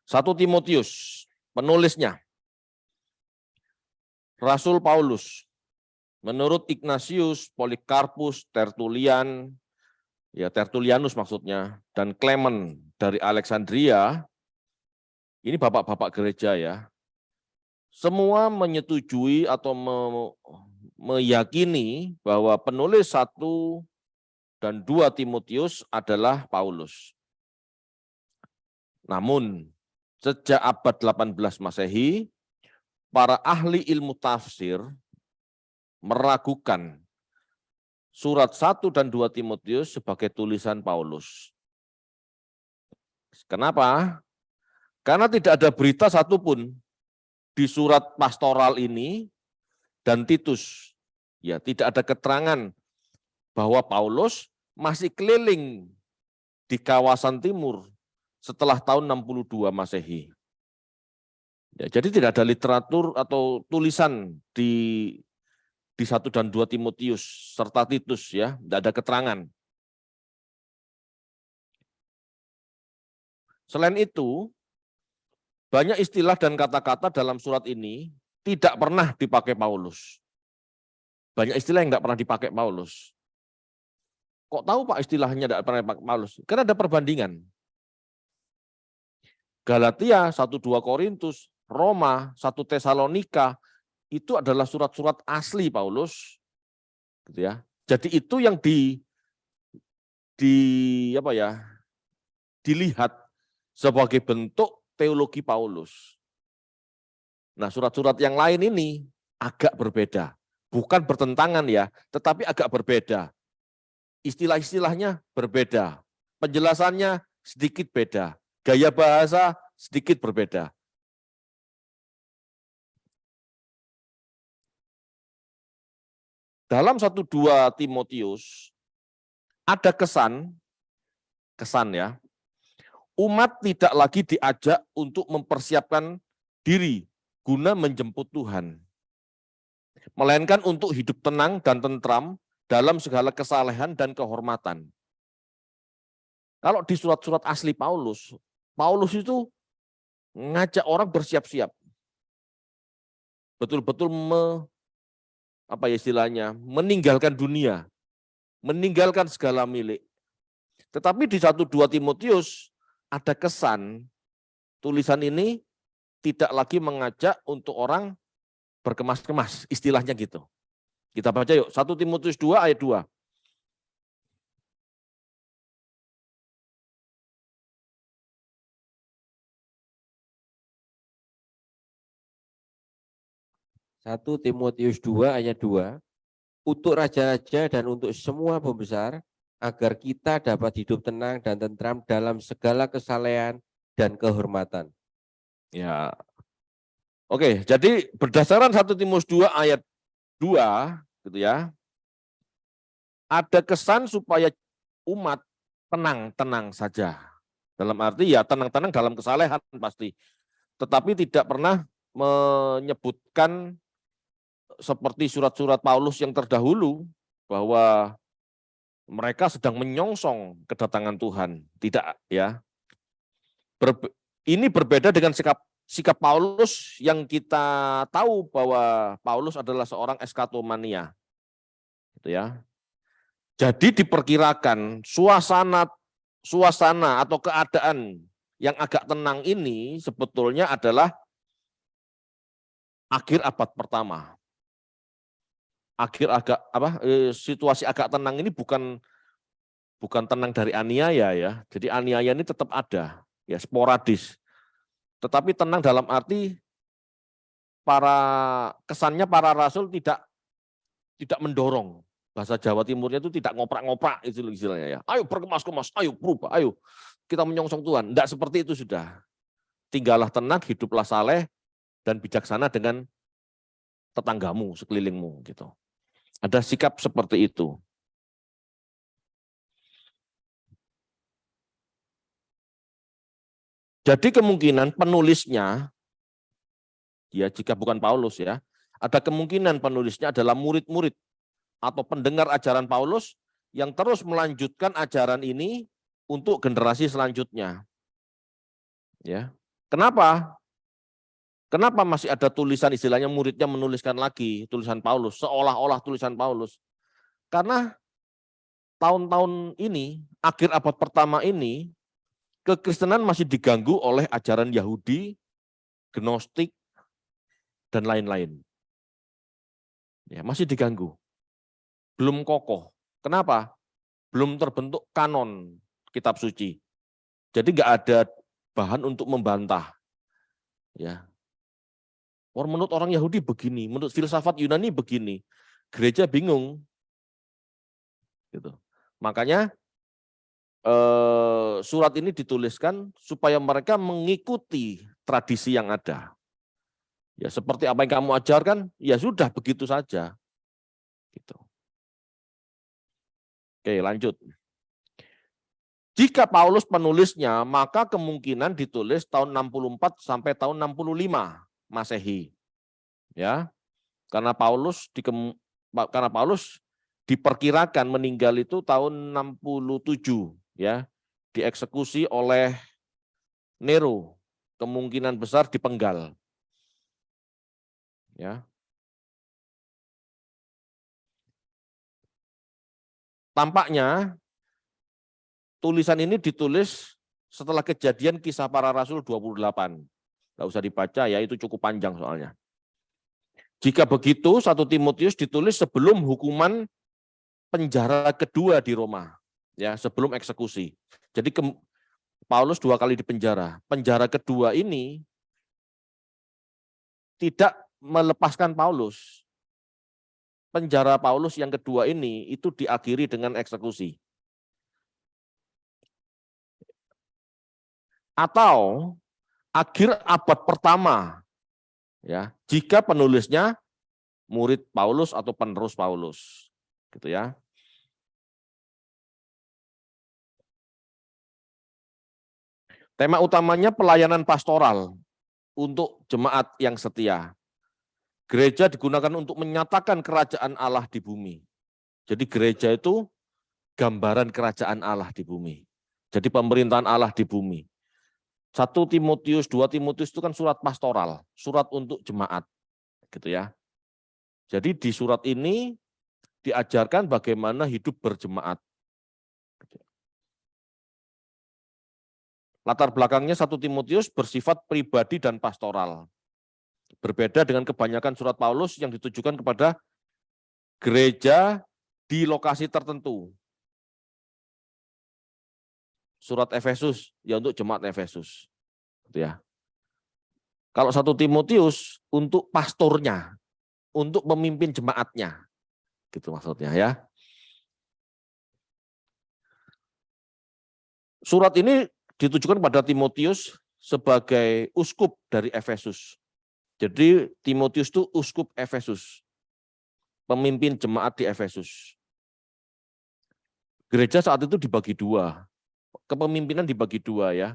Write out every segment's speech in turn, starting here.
1 Timotius, penulisnya Rasul Paulus. Menurut Ignatius, Polikarpus, Tertullian, ya Tertullianus maksudnya, dan Clement dari Alexandria, ini bapak-bapak gereja ya, semua menyetujui atau meyakini bahwa penulis 1 dan 2 Timotius adalah Paulus. Namun, sejak abad 18 Masehi, para ahli ilmu tafsir meragukan surat 1 dan 2 Timotius sebagai tulisan Paulus. Kenapa? Karena tidak ada berita satupun di surat pastoral ini dan Titus. Ya, tidak ada keterangan bahwa Paulus masih keliling di kawasan timur setelah tahun 62 Masehi. Ya, jadi tidak ada literatur atau tulisan di 1 dan 2 Timotius serta Titus ya, tidak ada keterangan. Selain itu, banyak istilah dan kata-kata dalam surat ini tidak pernah dipakai Paulus. Banyak istilah yang tidak pernah dipakai Paulus. Kok tahu Pak istilahnya tidak pernah dipakai Paulus? Karena ada perbandingan. Galatia, 1-2 Korintus, Roma, 1 Tesalonika, itu adalah surat-surat asli Paulus, gitu ya. Jadi itu yang dilihat sebagai bentuk teologi Paulus. Nah, surat-surat yang lain ini agak berbeda, bukan bertentangan ya, tetapi agak berbeda. Istilah-istilahnya berbeda, penjelasannya sedikit beda, gaya bahasa sedikit berbeda. Dalam 1-2 Timotius ada kesan ya, umat tidak lagi diajak untuk mempersiapkan diri guna menjemput Tuhan, melainkan untuk hidup tenang dan tentram dalam segala kesalehan dan kehormatan. Kalau di surat-surat asli Paulus itu ngajak orang bersiap-siap, betul-betul meninggalkan dunia, meninggalkan segala milik. Tetapi di 1-2 Timotius ada kesan tulisan ini tidak lagi mengajak untuk orang berkemas-kemas, istilahnya gitu. Kita baca yuk, 1 Timotius 2 ayat 2. Satu Timotius 2 ayat 2, untuk raja-raja dan untuk semua pembesar, agar kita dapat hidup tenang dan tentram dalam segala kesalehan dan kehormatan. Ya. Oke, jadi berdasarkan 1 Timotius 2 ayat 2 gitu ya. Ada kesan supaya umat tenang-tenang saja. Dalam arti ya tenang-tenang dalam kesalehan pasti. Tetapi tidak pernah menyebutkan seperti surat-surat Paulus yang terdahulu bahwa mereka sedang menyongsong kedatangan Tuhan. Tidak ya. Ini berbeda dengan sikap Paulus yang kita tahu bahwa Paulus adalah seorang eskatomania. Gitu ya. Jadi diperkirakan suasana atau keadaan yang agak tenang ini sebetulnya adalah akhir abad pertama. Situasi agak tenang ini bukan tenang dari aniaya ya. Jadi aniaya ini tetap ada, ya sporadis. Tetapi tenang dalam arti kesannya para rasul tidak mendorong. Bahasa Jawa Timurnya itu tidak ngoprak-ngoprak itu istilahnya ya. Ayo berkemas-kemas, ayo berubah, ayo kita menyongsong Tuhan. Tidak seperti itu sudah. Tinggallah tenang, hiduplah saleh dan bijaksana dengan tetanggamu, sekelilingmu gitu. Ada sikap seperti itu. Jadi kemungkinan penulisnya, ya jika bukan Paulus ya, ada kemungkinan penulisnya adalah murid-murid atau pendengar ajaran Paulus yang terus melanjutkan ajaran ini untuk generasi selanjutnya. Ya. Kenapa? Kenapa masih ada tulisan istilahnya muridnya menuliskan lagi tulisan Paulus, seolah-olah tulisan Paulus? Karena tahun-tahun ini, akhir abad pertama ini, kekristenan masih diganggu oleh ajaran Yahudi, Gnostik, dan lain-lain. Ya, masih diganggu. Belum kokoh. Kenapa? Belum terbentuk kanon kitab suci. Jadi nggak ada bahan untuk membantah. Ya. Menurut orang Yahudi begini, menurut filsafat Yunani begini. Gereja bingung. Gitu. Makanya surat ini dituliskan supaya mereka mengikuti tradisi yang ada. Ya seperti apa yang kamu ajarkan, ya sudah begitu saja. Gitu. Oke, lanjut. Jika Paulus penulisnya, maka kemungkinan ditulis tahun 64 sampai tahun 65 Masehi. Ya. Karena Paulus diperkirakan meninggal itu tahun 67 ya, dieksekusi oleh Nero, kemungkinan besar dipenggal. Ya. Tampaknya tulisan ini ditulis setelah kejadian Kisah Para Rasul 28. Nggak usah dibaca ya, itu cukup panjang soalnya. Jika begitu, 1 Timotius ditulis sebelum hukuman penjara kedua di Roma, ya, sebelum eksekusi. Jadi Paulus 2 kali dipenjara. Penjara kedua ini tidak melepaskan Paulus. Penjara Paulus yang kedua ini itu diakhiri dengan eksekusi. Atau akhir abad pertama, ya, jika penulisnya murid Paulus atau penerus Paulus, gitu ya. Tema utamanya pelayanan pastoral untuk jemaat yang setia. Gereja digunakan untuk menyatakan kerajaan Allah di bumi. Jadi gereja itu gambaran kerajaan Allah di bumi. Jadi pemerintahan Allah di bumi. 1 Timotius, 2 Timotius itu kan surat pastoral, surat untuk jemaat, gitu ya. Jadi di surat ini diajarkan bagaimana hidup berjemaat. Latar belakangnya 1 Timotius bersifat pribadi dan pastoral. Berbeda dengan kebanyakan surat Paulus yang ditujukan kepada gereja di lokasi tertentu. Surat Efesus ya untuk jemaat Efesus. Gitu ya. Kalau 1 Timotius untuk pastornya, untuk memimpin jemaatnya. Gitu maksudnya ya. Surat ini ditujukan pada Timotius sebagai uskup dari Efesus. Jadi Timotius itu uskup Efesus, pemimpin jemaat di Efesus. Gereja saat itu dibagi dua, kepemimpinan dibagi dua ya,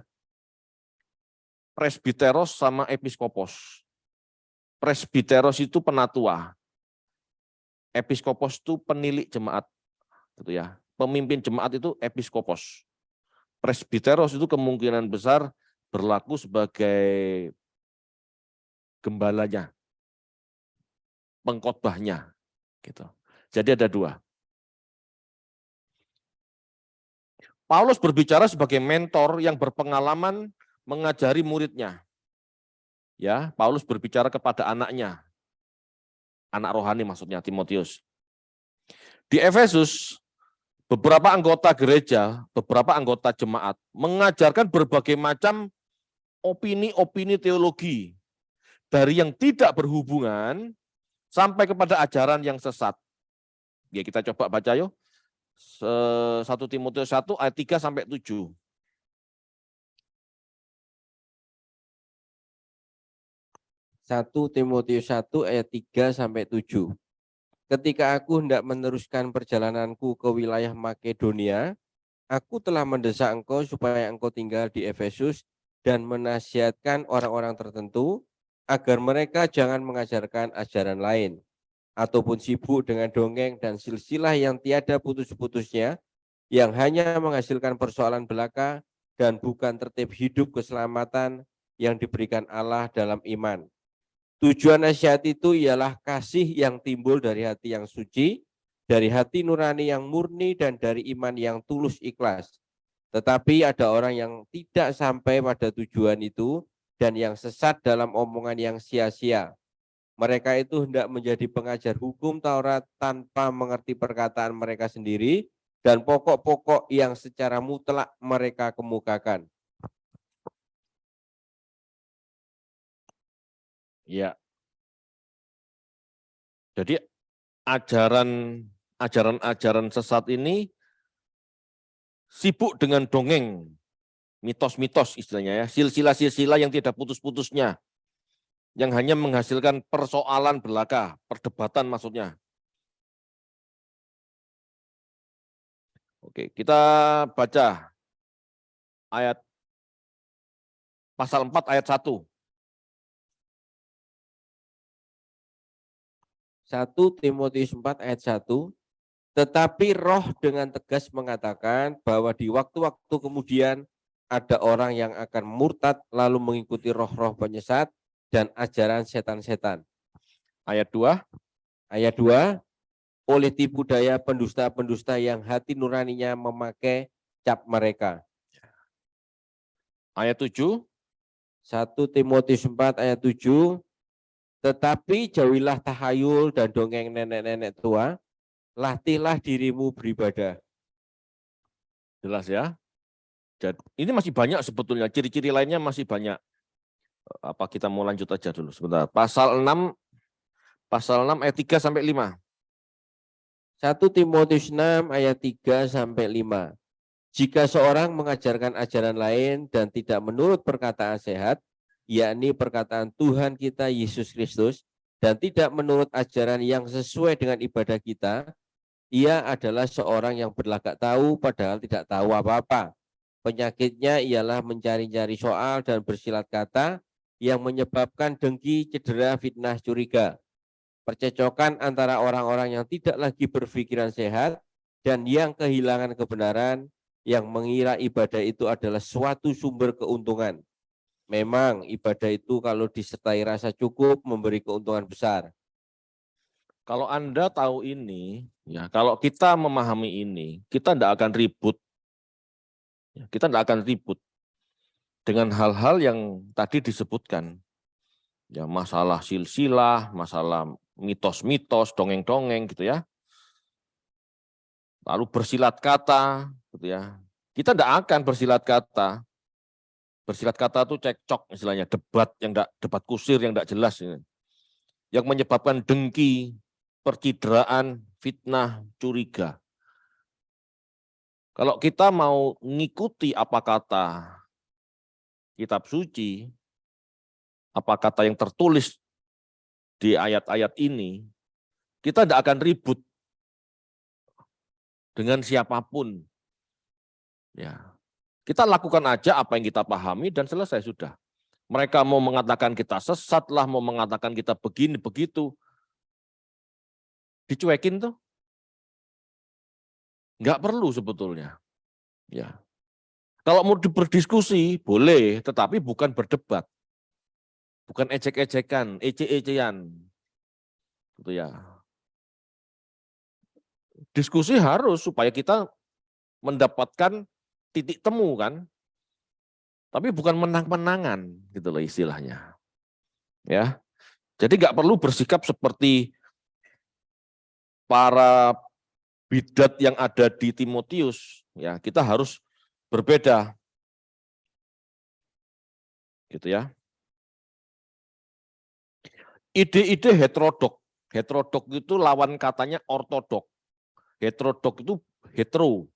presbiteros sama episkopos. Presbiteros itu penatua, episkopos itu penilik jemaat, gitu ya. Pemimpin jemaat itu episkopos. Presbiteros itu kemungkinan besar berlaku sebagai gembalanya, pengkhotbahnya, gitu. Jadi ada dua. Paulus berbicara sebagai mentor yang berpengalaman mengajari muridnya. Ya, Paulus berbicara kepada anaknya, anak rohani maksudnya Timotius. Di Efesus, beberapa anggota gereja, beberapa anggota jemaat mengajarkan berbagai macam opini-opini teologi dari yang tidak berhubungan sampai kepada ajaran yang sesat. Ya, kita coba baca yuk. 1 Timotius 1 ayat 3 sampai 7. Satu Timotius 1 ayat 3 sampai 7. Ketika aku hendak meneruskan perjalananku ke wilayah Makedonia, aku telah mendesak engkau supaya engkau tinggal di Efesus dan menasihatkan orang-orang tertentu agar mereka jangan mengajarkan ajaran lain ataupun sibuk dengan dongeng dan silsilah yang tiada putus-putusnya, yang hanya menghasilkan persoalan belaka dan bukan tertib hidup keselamatan yang diberikan Allah dalam iman. Tujuan nasihat itu ialah kasih yang timbul dari hati yang suci, dari hati nurani yang murni, dan dari iman yang tulus ikhlas. Tetapi ada orang yang tidak sampai pada tujuan itu dan yang sesat dalam omongan yang sia-sia. Mereka itu hendak menjadi pengajar hukum Taurat tanpa mengerti perkataan mereka sendiri dan pokok-pokok yang secara mutlak mereka kemukakan. Ya, jadi ajaran sesat ini sibuk dengan dongeng, mitos-mitos istilahnya ya, silsilah-silsilah yang tidak putus-putusnya, yang hanya menghasilkan persoalan belaka, perdebatan maksudnya. Oke, kita baca ayat pasal 4 ayat 1. 1 Timotius 4 ayat 1, tetapi roh dengan tegas mengatakan bahwa di waktu-waktu kemudian ada orang yang akan murtad lalu mengikuti roh-roh penyesat dan ajaran setan-setan. Ayat 2. Ayat 2, oleh tipu daya pendusta-pendusta yang hati nuraninya memakai cap mereka. Ayat 7. 1 Timotius 4 ayat 7, tetapi jauhilah tahayul dan dongeng nenek-nenek tua, latihlah dirimu beribadah. Jelas ya. Jadi, ini masih banyak sebetulnya, ciri-ciri lainnya masih banyak. Apa kita mau lanjut aja dulu sebentar. Pasal 6 ayat 3 sampai 5. 1 Timotius 6 ayat 3 sampai 5. Jika seorang mengajarkan ajaran lain dan tidak menurut perkataan sehat, yakni perkataan Tuhan kita Yesus Kristus, dan tidak menurut ajaran yang sesuai dengan ibadah kita, ia adalah seorang yang berlagak tahu padahal tidak tahu apa-apa. Penyakitnya ialah mencari-cari soal dan bersilat kata yang menyebabkan dengki, cedera, fitnah, curiga. Percecokan antara orang-orang yang tidak lagi berpikiran sehat dan yang kehilangan kebenaran, yang mengira ibadah itu adalah suatu sumber keuntungan. Memang ibadah itu kalau disertai rasa cukup memberi keuntungan besar. Kalau Anda tahu ini, ya kalau kita memahami ini, kita tidak akan ribut. Kita tidak akan ribut dengan hal-hal yang tadi disebutkan. Ya, masalah silsilah, masalah mitos-mitos, dongeng-dongeng gitu ya. Lalu bersilat kata gitu ya. Kita tidak akan bersilat kata. Bersilat kata itu cekcok istilahnya, debat yang enggak, debat kusir yang tidak jelas ini. Yang menyebabkan dengki, percideraan, fitnah, curiga. Kalau kita mau mengikuti apa kata kitab suci, apa kata yang tertulis di ayat-ayat ini, kita tidak akan ribut dengan siapapun. Ya, kita lakukan aja apa yang kita pahami dan selesai sudah. Mereka mau mengatakan kita sesat lah, mau mengatakan kita begini begitu, dicuekin tuh. Nggak perlu sebetulnya. Ya. Kalau mau berdiskusi boleh, tetapi bukan berdebat, bukan ejek-ejekan, ece-ecean, gitu ya. Diskusi harus supaya kita mendapatkan titik temu kan, tapi bukan menang-menangan gitu loh istilahnya. Ya, jadi nggak perlu bersikap seperti para bidat yang ada di Timotius. Ya, kita harus berbeda, gitu ya. Ide-ide heterodok itu lawan katanya ortodok. Heterodok itu hetero,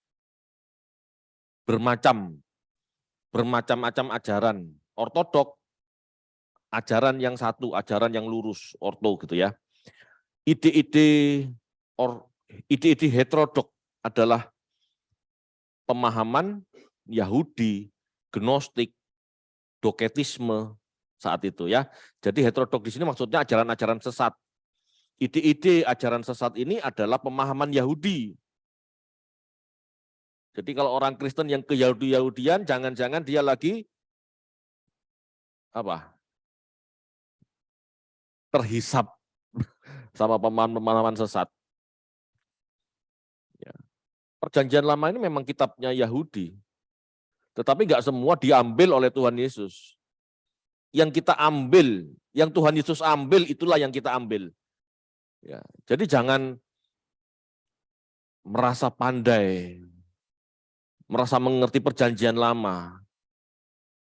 bermacam-macam ajaran. Ortodok, ajaran yang satu, ajaran yang lurus, orto gitu ya. Ide-ide heterodok adalah pemahaman Yahudi, Gnostik, Doketisme saat itu ya. Jadi heterodok di sini maksudnya ajaran-ajaran sesat. Ide-ide ajaran sesat ini adalah pemahaman Yahudi. Jadi kalau orang Kristen yang ke Yahudi-Yahudian, jangan-jangan dia lagi terhisap sama pemahaman-pemahaman sesat. Ya. Perjanjian lama ini memang kitabnya Yahudi, tetapi nggak semua diambil oleh Tuhan Yesus. Yang kita ambil, yang Tuhan Yesus ambil, itulah yang kita ambil. Ya. Jadi jangan merasa pandai, merasa mengerti perjanjian lama,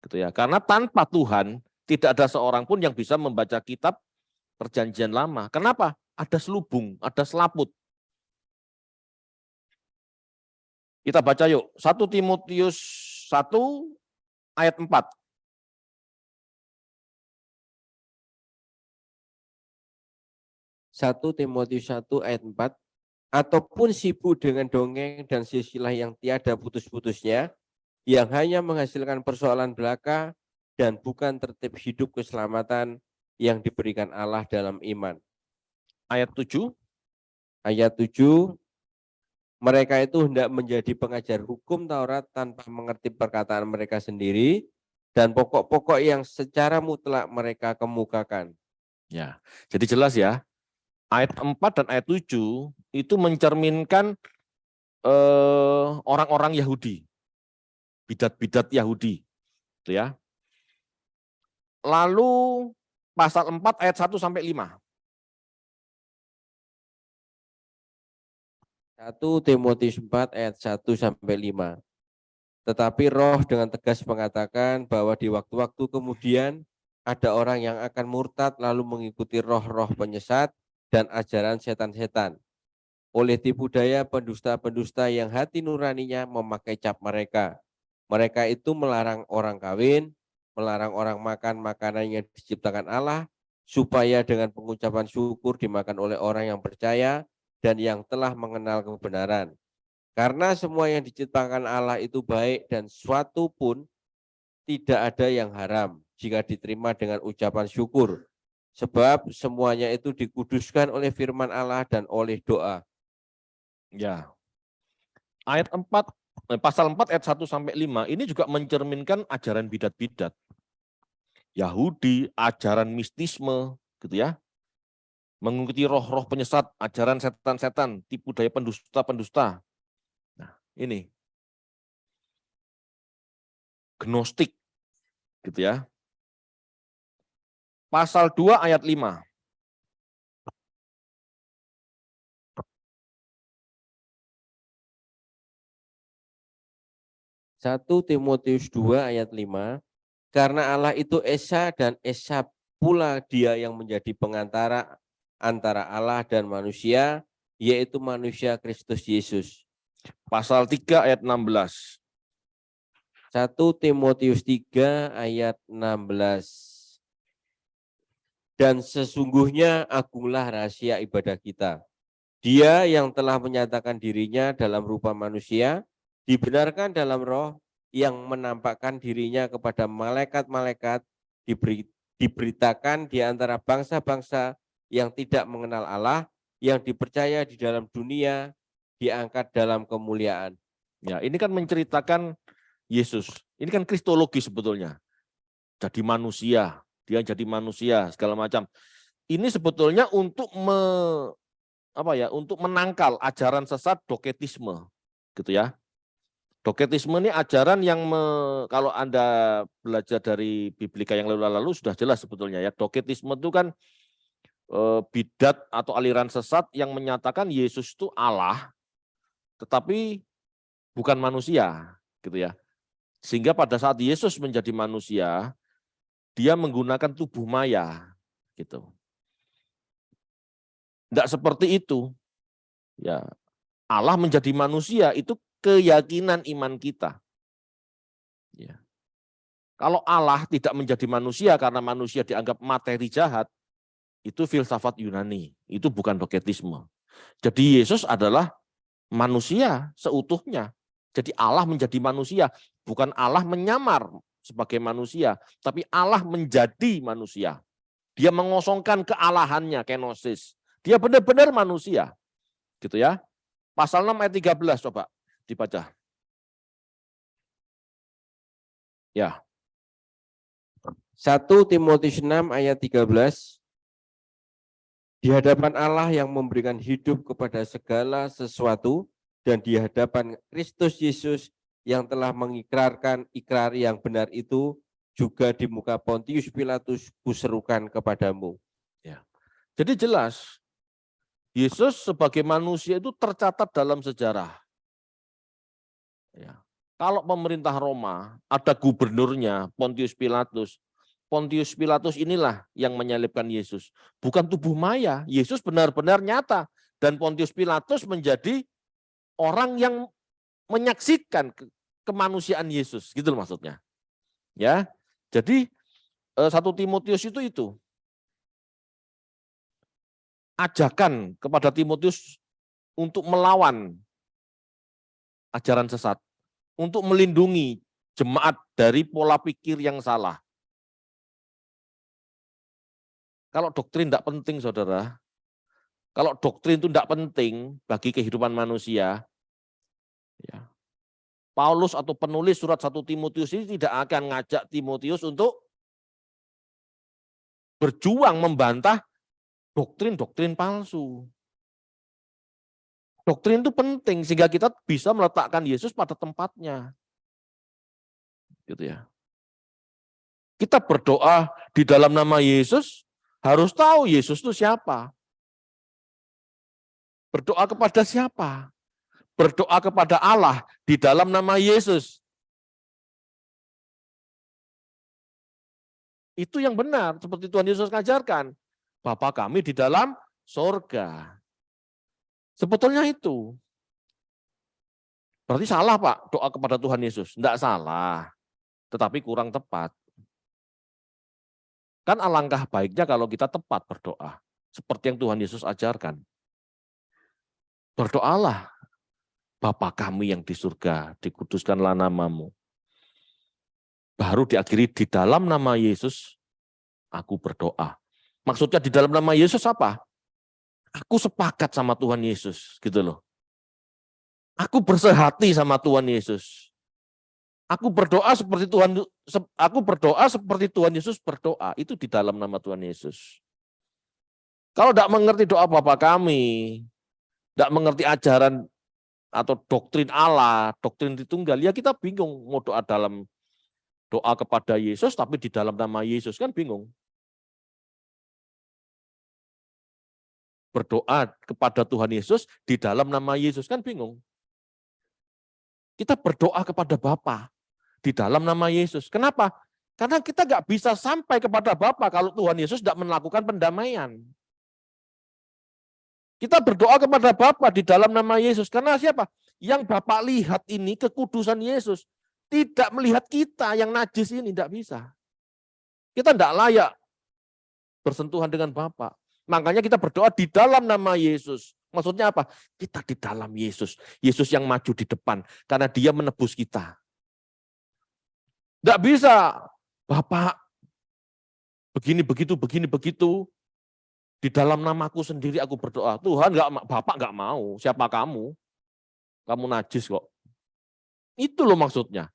gitu ya. Karena tanpa Tuhan tidak ada seorang pun yang bisa membaca kitab perjanjian lama. Kenapa? Ada selubung, ada selaput. Kita baca yuk, 1 Timotius 1 ayat 4. 1 Timotius 1 ayat 4, ataupun sibuk dengan dongeng dan silsilah yang tiada putus-putusnya, yang hanya menghasilkan persoalan belaka dan bukan tertib hidup keselamatan yang diberikan Allah dalam iman. Ayat 7. Ayat 7, mereka itu hendak menjadi pengajar hukum Taurat tanpa mengerti perkataan mereka sendiri dan pokok-pokok yang secara mutlak mereka kemukakan. Ya, jadi jelas ya. Ayat 4 dan ayat 7 itu mencerminkan orang-orang Yahudi, bidat-bidat Yahudi, gitu ya. Lalu pasal 4 ayat 1 sampai 5. 1 Timotius 4 ayat 1 sampai 5. Tetapi Roh dengan tegas mengatakan bahwa di waktu-waktu kemudian ada orang yang akan murtad lalu mengikuti roh-roh penyesat dan ajaran setan-setan. Oleh tipu daya pendusta-pendusta yang hati nuraninya memakai cap mereka. Mereka itu melarang orang kawin, melarang orang makan makanan yang diciptakan Allah, supaya dengan pengucapan syukur dimakan oleh orang yang percaya dan yang telah mengenal kebenaran. Karena semua yang diciptakan Allah itu baik dan suatu pun tidak ada yang haram jika diterima dengan ucapan syukur. Sebab semuanya itu dikuduskan oleh firman Allah dan oleh doa. Ya. Ayat 4, pasal 4 ayat 1 sampai 5 ini juga mencerminkan ajaran bidat-bidat. Yahudi, ajaran mistisme, gitu ya. Mengikuti roh-roh penyesat, ajaran setan-setan, tipu daya pendusta-pendusta. Nah, ini gnostik, gitu ya. Pasal 2 ayat 5. 1 Timotius 2 ayat 5, karena Allah itu Esa dan Esa pula dia yang menjadi pengantara antara Allah dan manusia, yaitu manusia Kristus Yesus. Pasal 3 ayat 16. 1 Timotius 3 ayat 16. Dan sesungguhnya agunglah rahasia ibadah kita. Dia yang telah menyatakan dirinya dalam rupa manusia, dibenarkan dalam roh, yang menampakkan dirinya kepada malaikat-malaikat, diberitakan di antara bangsa-bangsa yang tidak mengenal Allah, yang dipercaya di dalam dunia, diangkat dalam kemuliaan. Ya, ini kan menceritakan Yesus. Ini kan kristologi sebetulnya. Jadi manusia, dia jadi manusia segala macam. Ini sebetulnya untuk untuk menangkal ajaran sesat doketisme, gitu ya. Doketisme ini ajaran yang kalau Anda belajar dari Biblika yang lalu-lalu sudah jelas sebetulnya ya. Doketisme itu kan bidat atau aliran sesat yang menyatakan Yesus itu Allah, tetapi bukan manusia, gitu ya. Sehingga pada saat Yesus menjadi manusia, dia menggunakan tubuh maya, gitu. Tidak seperti itu. Ya, Allah menjadi manusia itu keyakinan iman kita. Ya. Kalau Allah tidak menjadi manusia karena manusia dianggap materi jahat, itu filsafat Yunani, itu bukan doketisme. Jadi Yesus adalah manusia seutuhnya. Jadi Allah menjadi manusia, bukan Allah menyamar sebagai manusia, tapi Allah menjadi manusia. Dia mengosongkan kealahannya, kenosis. Dia benar-benar manusia. Gitu ya. Pasal 6 ayat 13 coba dibaca. Ya. 1 Timotius 6 ayat 13. Di hadapan Allah yang memberikan hidup kepada segala sesuatu dan di hadapan Kristus Yesus yang telah mengikrarkan ikrar yang benar itu, juga di muka Pontius Pilatus kuserukan kepadamu. Ya. Jadi jelas, Yesus sebagai manusia itu tercatat dalam sejarah. Ya. Kalau pemerintah Roma, ada gubernurnya, Pontius Pilatus. Pontius Pilatus inilah yang menyalibkan Yesus. Bukan tubuh maya, Yesus benar-benar nyata. Dan Pontius Pilatus menjadi orang yang menyaksikan kemanusiaan Yesus. Gitu loh maksudnya. Ya, jadi 1 Timotius itu. Ajakan kepada Timotius untuk melawan ajaran sesat. Untuk melindungi jemaat dari pola pikir yang salah. Kalau doktrin tidak penting, saudara, kalau doktrin itu tidak penting bagi kehidupan manusia, ya, Paulus atau penulis surat 1 Timotius ini tidak akan ngajak Timotius untuk berjuang membantah doktrin-doktrin palsu. Doktrin itu penting sehingga kita bisa meletakkan Yesus pada tempatnya. Gitu ya. Kita berdoa di dalam nama Yesus, harus tahu Yesus itu siapa. Berdoa kepada siapa? Berdoa kepada Allah di dalam nama Yesus. Itu yang benar, seperti Tuhan Yesus ngajarkan. Bapa kami di dalam sorga. Sebetulnya itu. Berarti salah Pak, doa kepada Tuhan Yesus. Tidak salah, tetapi kurang tepat. Kan alangkah baiknya kalau kita tepat berdoa. Seperti yang Tuhan Yesus ajarkan. Berdoalah, Bapa kami yang di surga, dikuduskanlah namamu. Baru diakhiri di dalam nama Yesus, aku berdoa. Maksudnya di dalam nama Yesus apa? Aku sepakat sama Tuhan Yesus, gitu loh. Aku bersehati sama Tuhan Yesus. Aku berdoa seperti Tuhan Yesus berdoa. Itu di dalam nama Tuhan Yesus. Kalau tidak mengerti doa Bapa kami, tidak mengerti ajaran atau doktrin Allah, doktrin Tritunggal, ya kita bingung mau doa dalam doa kepada Yesus, tapi di dalam nama Yesus kan bingung. Berdoa kepada Tuhan Yesus di dalam nama Yesus kan bingung. Kita berdoa kepada Bapa di dalam nama Yesus. Kenapa? Karena kita nggak bisa sampai kepada Bapa kalau Tuhan Yesus tidak melakukan pendamaian. Kita berdoa kepada Bapa di dalam nama Yesus. Karena siapa? Yang Bapa lihat ini kekudusan Yesus. Tidak melihat kita yang najis ini, tidak bisa. Kita tidak layak bersentuhan dengan Bapa. Makanya kita berdoa di dalam nama Yesus. Maksudnya apa? Kita di dalam Yesus. Yesus yang maju di depan. Karena dia menebus kita. Tidak bisa, Bapak, begini, begitu. Di dalam namaku sendiri aku berdoa. Tuhan, Bapak nggak mau. Siapa kamu? Kamu najis kok. Itu loh maksudnya.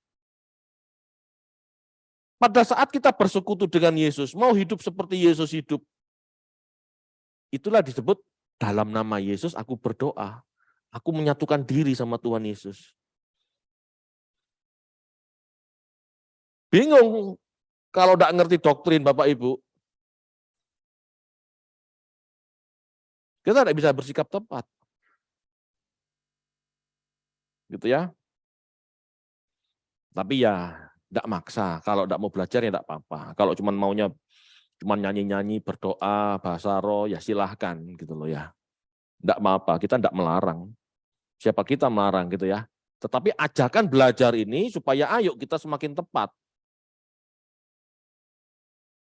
Pada saat kita bersekutu dengan Yesus, mau hidup seperti Yesus hidup, itulah disebut dalam nama Yesus aku berdoa. Aku menyatukan diri sama Tuhan Yesus. Bingung kalau tidak ngerti doktrin Bapak Ibu. Kita tidak bisa bersikap tepat. Gitu ya. Tapi ya tidak maksa. Kalau tidak mau belajar ya tidak apa-apa. Kalau cuma maunya cuma nyanyi-nyanyi, berdoa, bahasa roh, ya silahkan gitu loh ya. Tidak apa-apa, kita tidak melarang. Siapa kita melarang gitu ya. Tetapi ajarkan belajar ini supaya ayo kita semakin tepat.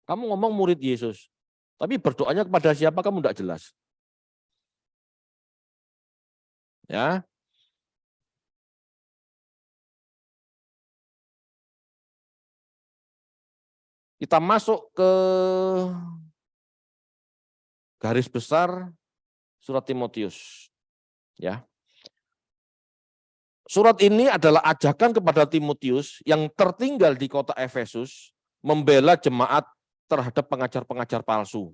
Kamu ngomong murid Yesus, tapi berdoanya kepada siapa kamu tidak jelas. Ya. Kita masuk ke garis besar surat Timotius. Ya. Surat ini adalah ajakan kepada Timotius yang tertinggal di kota Efesus membela jemaat terhadap pengajar-pengajar palsu.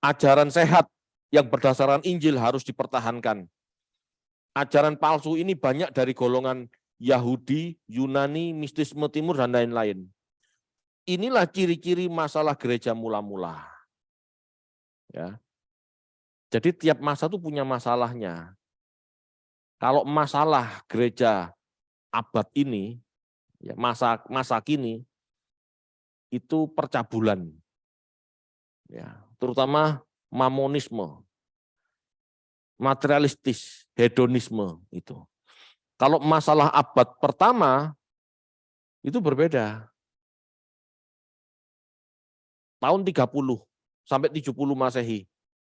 Ajaran sehat yang berdasarkan Injil harus dipertahankan. Ajaran palsu ini banyak dari golongan Yahudi, Yunani, mistisme timur, dan lain-lain. Inilah ciri-ciri masalah gereja mula-mula. Ya. Jadi tiap masa itu punya masalahnya. Kalau masalah gereja abad ini, ya, masa kini, itu percabulan. Ya, terutama mamonisme, materialistis, hedonisme itu. Kalau masalah abad pertama itu berbeda. Tahun 30 sampai 70 Masehi,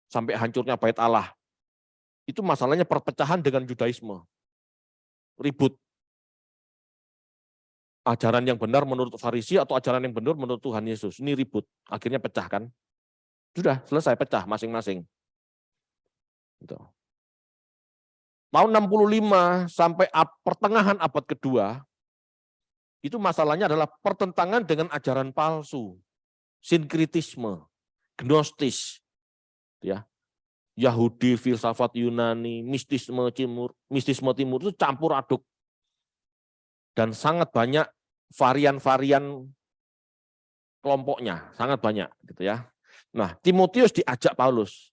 sampai hancurnya Bait Allah. Itu masalahnya perpecahan dengan Judaisme. Ribut. Ajaran yang benar menurut Farisi atau ajaran yang benar menurut Tuhan Yesus. Ini ribut. Akhirnya pecah kan. Sudah selesai, pecah masing-masing. Gitu. Tahun 65 sampai pertengahan abad kedua, itu masalahnya adalah pertentangan dengan ajaran palsu, sinkritisme, gnostis, ya, Yahudi, filsafat Yunani, mistisme timur itu campur aduk, dan sangat banyak varian-varian kelompoknya, sangat banyak, gitu ya. Nah, Timotius diajak Paulus,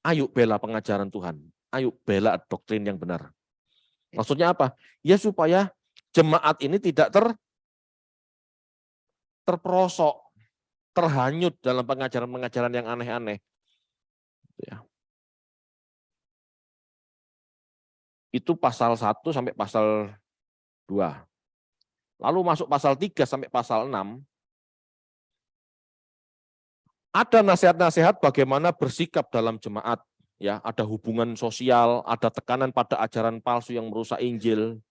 ayo bela pengajaran Tuhan, ayo bela doktrin yang benar. Maksudnya apa? Ya supaya jemaat ini tidak terperosok, terhanyut dalam pengajaran-pengajaran yang aneh-aneh. Ya. Itu pasal 1 sampai pasal 2. Lalu masuk pasal 3 sampai pasal 6, ada nasihat-nasihat bagaimana bersikap dalam jemaat. Ya, ada hubungan sosial, ada tekanan pada ajaran palsu yang merusak Injil.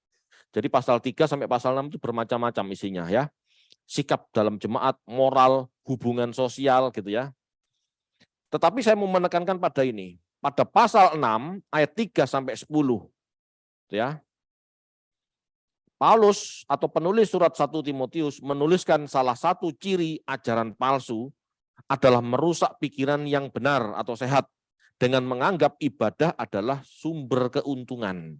Jadi pasal 3 sampai pasal 6 itu bermacam-macam isinya ya. Sikap dalam jemaat, moral, hubungan sosial gitu ya. Tetapi saya mau menekankan pada ini. Pada pasal 6 ayat 3 sampai 10 ya. Paulus atau penulis surat 1 Timotius menuliskan salah satu ciri ajaran palsu adalah merusak pikiran yang benar atau sehat dengan menganggap ibadah adalah sumber keuntungan.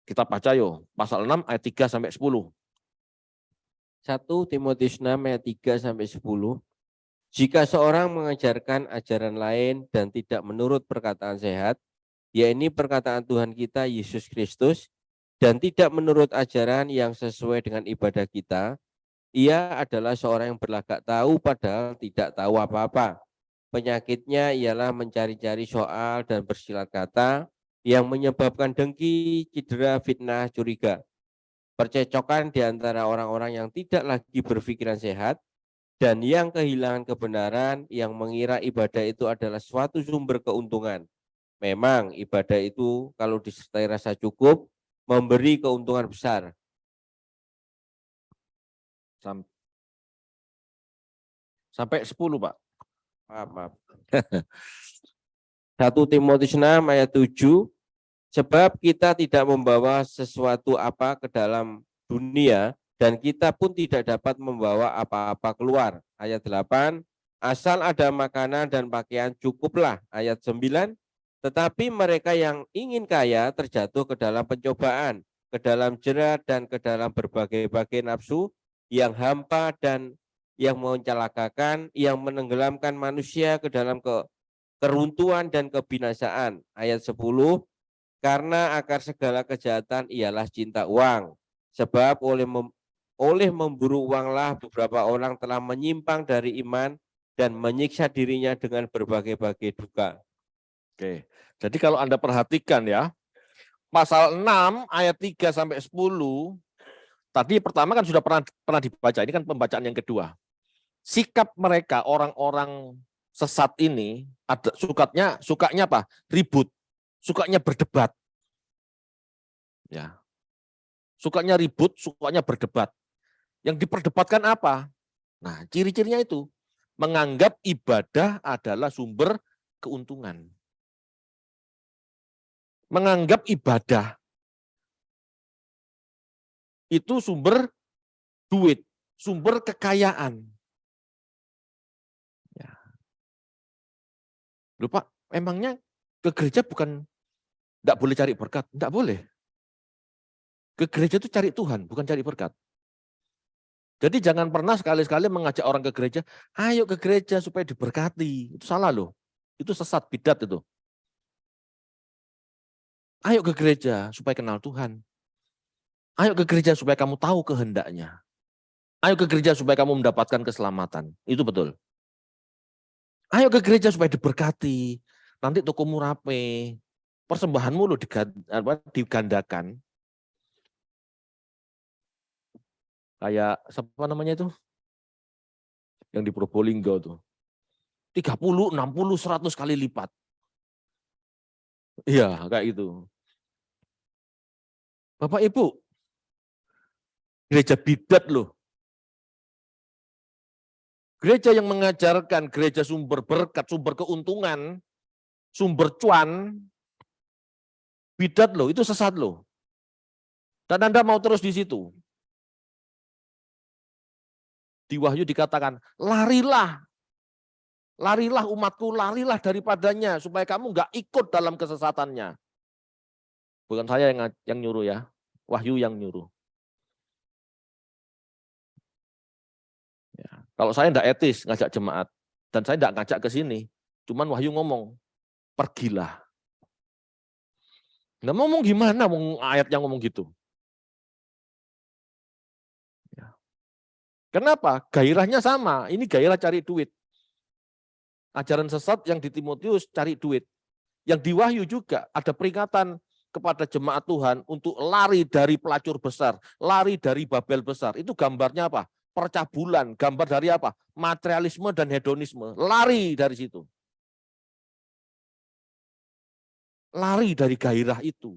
Kita baca yuk, pasal 6 ayat 3 sampai 10. 1 Timotius 6 ayat 3 sampai 10. Jika seorang mengajarkan ajaran lain dan tidak menurut perkataan sehat, yaitu perkataan Tuhan kita Yesus Kristus, dan tidak menurut ajaran yang sesuai dengan ibadah kita, ia adalah seorang yang berlagak tahu padahal tidak tahu apa-apa. Penyakitnya ialah mencari-cari soal dan bersilat kata yang menyebabkan dengki, cedera, fitnah, curiga. Percecokan di antara orang-orang yang tidak lagi berpikiran sehat dan yang kehilangan kebenaran, yang mengira ibadah itu adalah suatu sumber keuntungan. Memang ibadah itu kalau disertai rasa cukup memberi keuntungan besar. Sampai 10, Pak. Maaf. 1 Timotius 6 ayat 7. Sebab kita tidak membawa sesuatu apa ke dalam dunia dan kita pun tidak dapat membawa apa-apa keluar. Ayat 8. Asal ada makanan dan pakaian cukuplah. Ayat 9. Tetapi mereka yang ingin kaya terjatuh ke dalam pencobaan, ke dalam jerat dan ke dalam berbagai-bagai nafsu yang hampa dan yang mencelakakan, yang menenggelamkan manusia ke dalam keruntuhan dan kebinasaan. Ayat 10. Karena akar segala kejahatan ialah cinta uang. Sebab oleh memburu uanglah beberapa orang telah menyimpang dari iman dan menyiksa dirinya dengan berbagai-bagai duka. Oke. Jadi kalau Anda perhatikan ya, pasal 6 ayat 3 sampai 10, tadi pertama kan sudah pernah dibaca, ini kan pembacaan yang kedua. Sikap mereka orang-orang sesat ini ada sukanya apa? Ribut, sukanya berdebat. Ya. Sukanya ribut, sukanya berdebat. Yang diperdebatkan apa? Nah, ciri-cirinya itu menganggap ibadah adalah sumber keuntungan. Menganggap ibadah itu sumber duit, sumber kekayaan. Ya. Loh Pak, emangnya ke gereja bukan enggak boleh cari berkat? Enggak boleh. Ke gereja itu cari Tuhan, bukan cari berkat. Jadi jangan pernah sekali-sekali mengajak orang ke gereja, ayo ke gereja supaya diberkati. Itu salah loh. Itu sesat, bidat itu. Ayo ke gereja supaya kenal Tuhan. Ayo ke gereja supaya kamu tahu kehendaknya. Ayo ke gereja supaya kamu mendapatkan keselamatan. Itu betul. Ayo ke gereja supaya diberkati. Nanti tokomu rapi. Persembahanmu lo digandakan. Kayak siapa namanya itu? Yang di Probolinggo tuh. 30, 60, 100 kali lipat. Iya, kayak gitu. Bapak Ibu, gereja bidat loh. Gereja yang mengajarkan, gereja sumber berkat, sumber keuntungan, sumber cuan, bidat loh, itu sesat loh. Dan Anda mau terus di situ. Di Wahyu dikatakan, larilah. Larilah umatku, larilah daripadanya, supaya kamu nggak ikut dalam kesesatannya. Bukan saya yang nyuruh ya, Wahyu yang nyuruh. Ya. Kalau saya enggak etis ngajak jemaat, dan saya enggak ngajak ke sini, cuman Wahyu ngomong, pergilah. Nah, ngomong gimana ayat yang ngomong gitu? Ya. Kenapa? Gairahnya sama, ini gairah cari duit. Ajaran sesat yang di Timotius cari duit. Yang di Wahyu juga ada peringatan kepada jemaat Tuhan untuk lari dari pelacur besar, lari dari Babel besar. Itu gambarnya apa? Percabulan, gambar dari apa? Materialisme dan hedonisme. Lari dari situ. Lari dari gairah itu.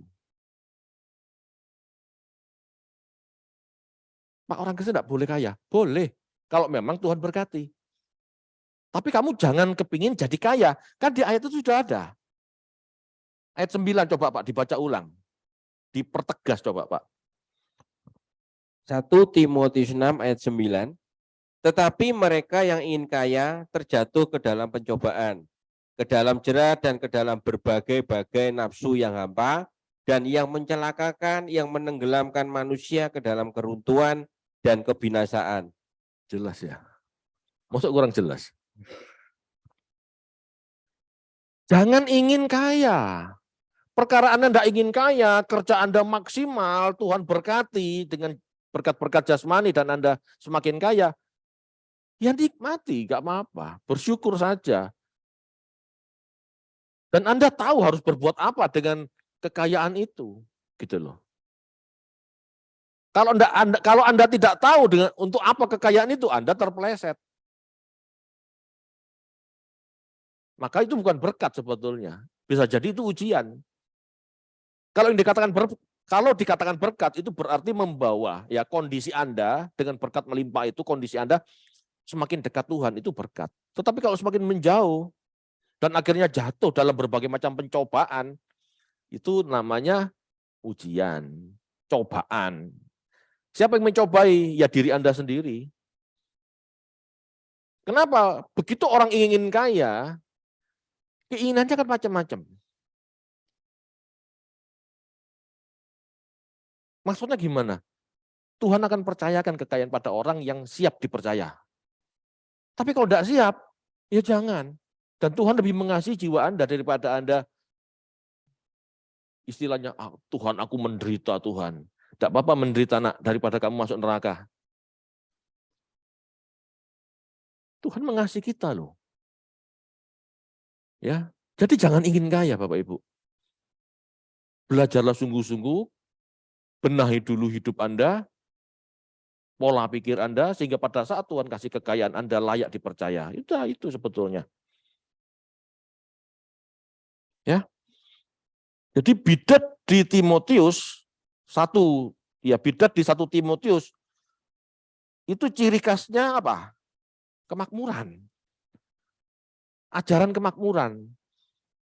Pak, orang Kristen tidak boleh kaya? Boleh, kalau memang Tuhan berkati. Tapi kamu jangan kepingin jadi kaya. Kan di ayat itu sudah ada. Ayat 9 coba Pak, dibaca ulang. Dipertegas coba Pak. 1 Timotius 6 ayat 9. Tetapi mereka yang ingin kaya terjatuh ke dalam pencobaan, ke dalam jerat dan ke dalam berbagai-bagai nafsu yang hampa, dan yang mencelakakan, yang menenggelamkan manusia ke dalam keruntuhan dan kebinasaan. Jelas ya. Masuk kurang jelas. Jangan ingin kaya. Perkara Anda tidak ingin kaya, kerja Anda maksimal, Tuhan berkati dengan berkat-berkat jasmani dan Anda semakin kaya, ya nikmati, gak apa-apa, bersyukur saja. Dan Anda tahu harus berbuat apa dengan kekayaan itu, gitu loh. Kalau Anda tidak tahu dengan untuk apa kekayaan itu, Anda terpeleset. Maka itu bukan berkat sebetulnya. Bisa jadi itu ujian. Kalau dikatakan berkat itu berarti membawa ya kondisi Anda dengan berkat melimpah itu kondisi Anda semakin dekat Tuhan itu berkat. Tetapi kalau semakin menjauh dan akhirnya jatuh dalam berbagai macam pencobaan itu namanya ujian, cobaan. Siapa yang mencobai? Ya diri Anda sendiri. Kenapa? Begitu orang ingin kaya, keinginannya kan macam-macam. Maksudnya gimana? Tuhan akan percayakan kekayaan pada orang yang siap dipercaya. Tapi kalau tidak siap, ya jangan. Dan Tuhan lebih mengasihi jiwa Anda daripada Anda istilahnya, Tuhan aku menderita Tuhan. Tidak apa-apa menderita nak daripada kamu masuk neraka. Tuhan mengasihi kita loh. Ya, jadi jangan ingin kaya Bapak Ibu. Belajarlah sungguh-sungguh, benahi dulu hidup Anda, pola pikir Anda, sehingga pada saat Tuhan kasih kekayaan Anda layak dipercaya. Itu sebetulnya. Ya, jadi bidat di Timotius, bidat di 1 Timotius, itu ciri khasnya apa? Kemakmuran. Ajaran kemakmuran.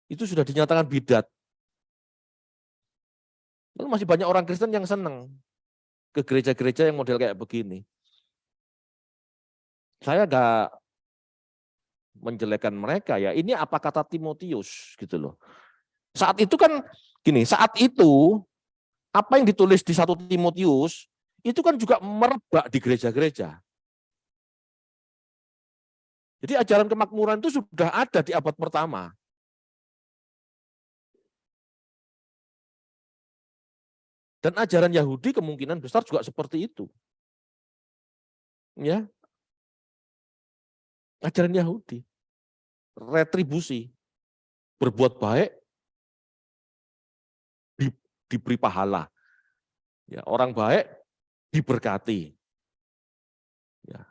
Itu sudah dinyatakan bidat. Lalu masih banyak orang Kristen yang senang ke gereja-gereja yang model kayak begini. Saya nggak menjelekkan mereka ya. Ini apa kata Timotius gitu loh. Saat itu kan gini, saat itu apa yang ditulis di 1 Timotius itu kan juga merebak di gereja-gereja. Jadi ajaran kemakmuran itu sudah ada di abad pertama. Dan ajaran Yahudi kemungkinan besar juga seperti itu. Ya. Ajaran Yahudi. Retribusi. Berbuat baik diberi pahala. Ya, orang baik diberkati. Ya.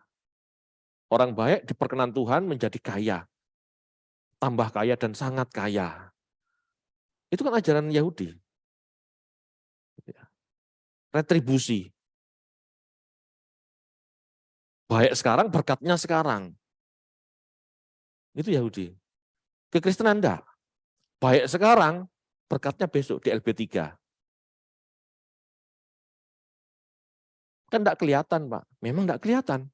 Orang baik diperkenan Tuhan menjadi kaya. Tambah kaya dan sangat kaya. Itu kan ajaran Yahudi. Ya. Retribusi. Baik sekarang, berkatnya sekarang. Itu Yahudi. Kekristenan enggak. Baik sekarang, berkatnya besok di LB3. Kan enggak kelihatan, Pak. Memang enggak kelihatan.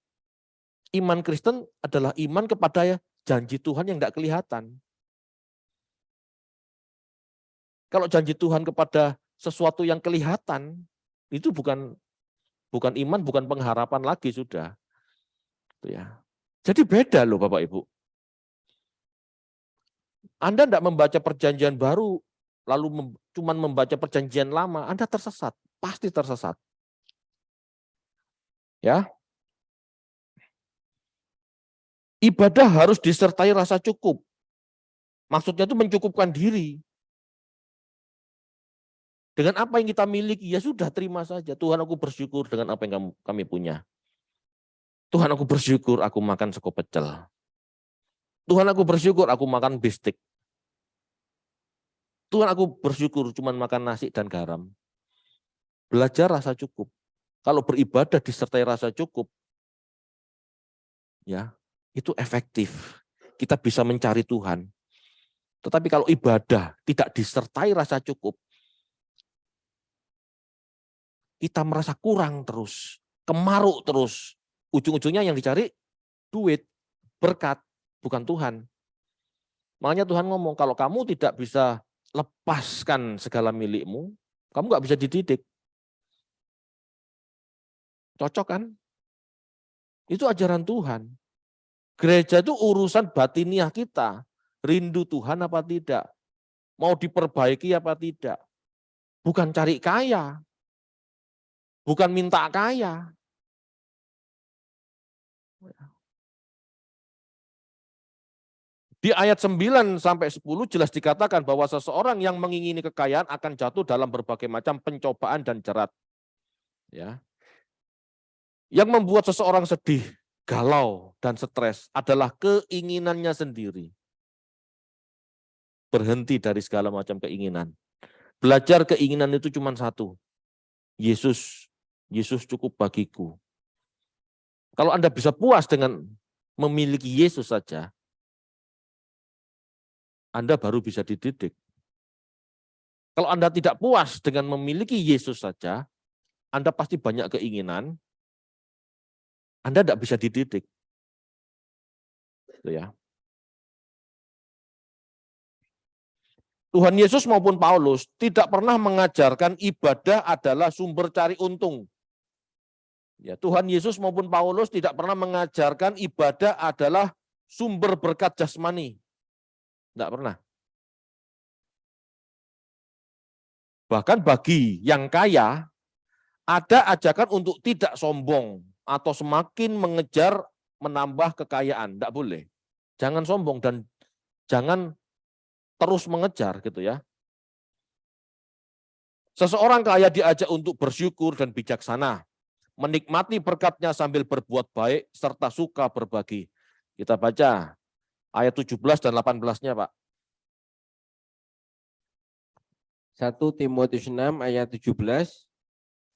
Iman Kristen adalah iman kepada janji Tuhan yang enggak kelihatan. Kalau janji Tuhan kepada sesuatu yang kelihatan, itu bukan iman, bukan pengharapan lagi sudah. Ya. Jadi beda loh Bapak Ibu. Anda tidak membaca perjanjian baru, lalu cuma membaca perjanjian lama, Anda tersesat, pasti tersesat. Ya. Ibadah harus disertai rasa cukup. Maksudnya itu mencukupkan diri. Dengan apa yang kita miliki, ya sudah terima saja. Tuhan, aku bersyukur dengan apa yang kami punya. Tuhan, aku bersyukur aku makan sego pecel. Tuhan, aku bersyukur aku makan bistik. Tuhan, aku bersyukur cuma makan nasi dan garam. Belajar rasa cukup. Kalau beribadah disertai rasa cukup, ya itu efektif. Kita bisa mencari Tuhan. Tetapi kalau ibadah tidak disertai rasa cukup, kita merasa kurang terus, kemaruk terus. Ujung-ujungnya yang dicari duit, berkat, bukan Tuhan. Makanya Tuhan ngomong, kalau kamu tidak bisa lepaskan segala milikmu, kamu nggak bisa dididik. Cocok kan? Itu ajaran Tuhan. Gereja itu urusan batiniah kita. Rindu Tuhan apa tidak? Mau diperbaiki apa tidak? Bukan cari kaya. Bukan minta kaya. Di ayat 9 sampai 10 jelas dikatakan bahwa seseorang yang mengingini kekayaan akan jatuh dalam berbagai macam pencobaan dan jerat. Ya. Yang membuat seseorang sedih, galau, dan stres adalah keinginannya sendiri. Berhenti dari segala macam keinginan. Belajar keinginan itu cuma satu. Yesus cukup bagiku. Kalau Anda bisa puas dengan memiliki Yesus saja, Anda baru bisa dididik. Kalau Anda tidak puas dengan memiliki Yesus saja, Anda pasti banyak keinginan, Anda tidak bisa dididik. Itu ya. Tuhan Yesus maupun Paulus tidak pernah mengajarkan ibadah adalah sumber cari untung. Ya, Tuhan Yesus maupun Paulus tidak pernah mengajarkan ibadah adalah sumber berkat jasmani. Tidak pernah. Bahkan bagi yang kaya, ada ajakan untuk tidak sombong atau semakin mengejar menambah kekayaan. Tidak boleh. Jangan sombong dan jangan terus mengejar gitu ya. Seseorang kaya diajak untuk bersyukur dan bijaksana, menikmati berkatnya sambil berbuat baik serta suka berbagi. Kita baca ayat 17 dan 18-nya, Pak. 1 Timotius 6 ayat 17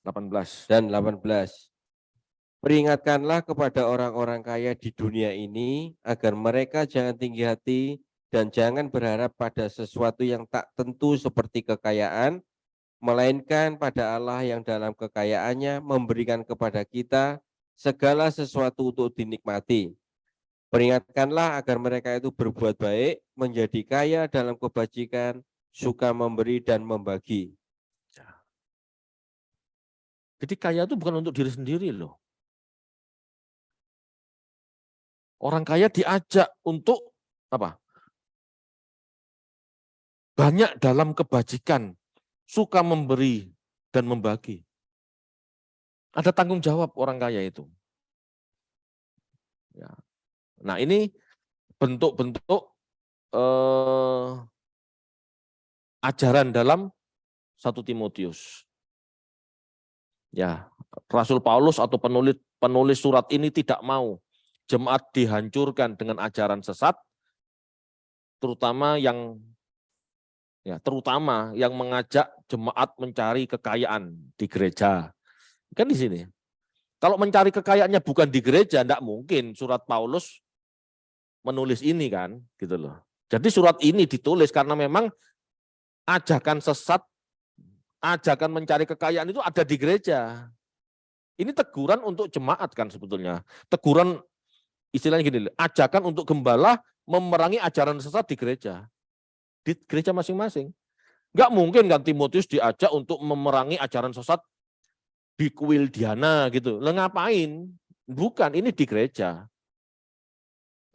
18. dan 18. Peringatkanlah kepada orang-orang kaya di dunia ini agar mereka jangan tinggi hati dan jangan berharap pada sesuatu yang tak tentu seperti kekayaan, melainkan pada Allah yang dalam kekayaannya memberikan kepada kita segala sesuatu untuk dinikmati. Peringatkanlah agar mereka itu berbuat baik, menjadi kaya dalam kebajikan, suka memberi dan membagi. Jadi kaya itu bukan untuk diri sendiri loh. Orang kaya diajak untuk apa? Banyak dalam kebajikan, suka memberi dan membagi. Ada tanggung jawab orang kaya itu. Ya. Nah ini bentuk-bentuk ajaran dalam 1 Timotius. Ya, Rasul Paulus atau penulis surat ini tidak mau jemaat dihancurkan dengan ajaran sesat, terutama yang mengajak jemaat mencari kekayaan di gereja. Kan di sini. Kalau mencari kekayaannya bukan di gereja, enggak mungkin surat Paulus menulis ini kan, gitu loh. Jadi surat ini ditulis karena memang ajakan sesat, ajakan mencari kekayaan itu ada di gereja. Ini teguran untuk jemaat kan sebetulnya. Teguran istilahnya gini, ajakan untuk gembala memerangi ajaran sesat di gereja. Di gereja masing-masing. Enggak mungkin kan Timotius diajak untuk memerangi ajaran sesat di kuil Diana gitu. Lah ngapain? Bukan, ini di gereja.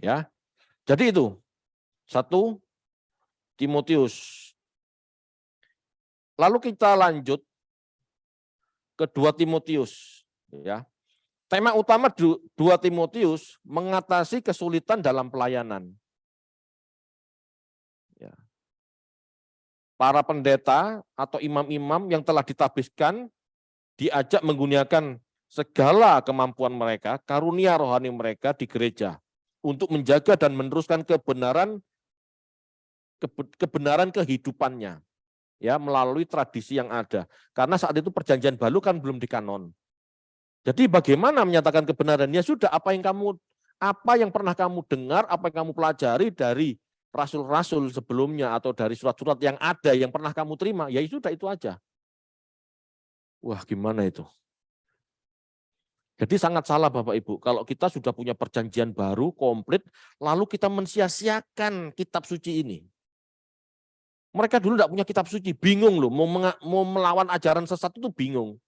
Ya. Jadi itu 1 Timotius. Lalu kita lanjut ke 2 Timotius, ya. Tema utama 2 Timotius mengatasi kesulitan dalam pelayanan. Ya. Para pendeta atau imam-imam yang telah ditabiskan diajak menggunakan segala kemampuan mereka, karunia rohani mereka di gereja untuk menjaga dan meneruskan kebenaran kehidupannya, ya, melalui tradisi yang ada. Karena saat itu perjanjian baru kan belum dikanon. Jadi bagaimana menyatakan kebenaran? Ya sudah, apa yang pernah kamu dengar, apa yang kamu pelajari dari rasul-rasul sebelumnya atau dari surat-surat yang ada yang pernah kamu terima, ya sudah itu aja. Wah, gimana itu? Jadi sangat salah Bapak Ibu, kalau kita sudah punya perjanjian baru komplit, lalu kita mensia-siakan kitab suci ini. Mereka dulu tidak punya kitab suci, bingung loh, mau melawan ajaran sesat itu bingung.